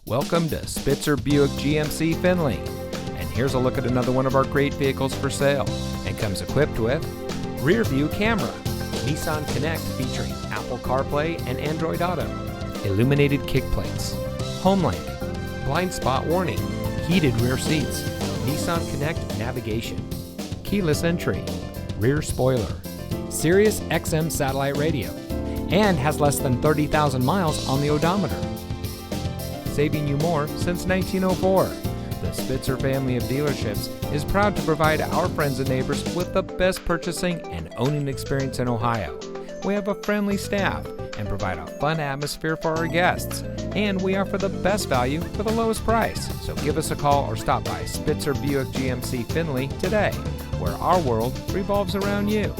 Welcome to Spitzer Buick GMC Findlay. And here's a look at another one of our great vehicles for sale. And comes equipped with rear view camera, Nissan Connect featuring Apple CarPlay and Android Auto, illuminated kick plates, HomeLink, blind spot warning, heated rear seats, Nissan Connect navigation, keyless entry, rear spoiler, Sirius XM satellite radio, and has less than 30,000 miles on the odometer. Saving you more since 1904. The Spitzer family of dealerships is proud to provide our friends and neighbors with the best purchasing and owning experience in Ohio. We have a friendly staff and provide a fun atmosphere for our guests. And we offer the best value for the lowest price. So give us a call or stop by Spitzer Buick GMC Findlay today, where our world revolves around you.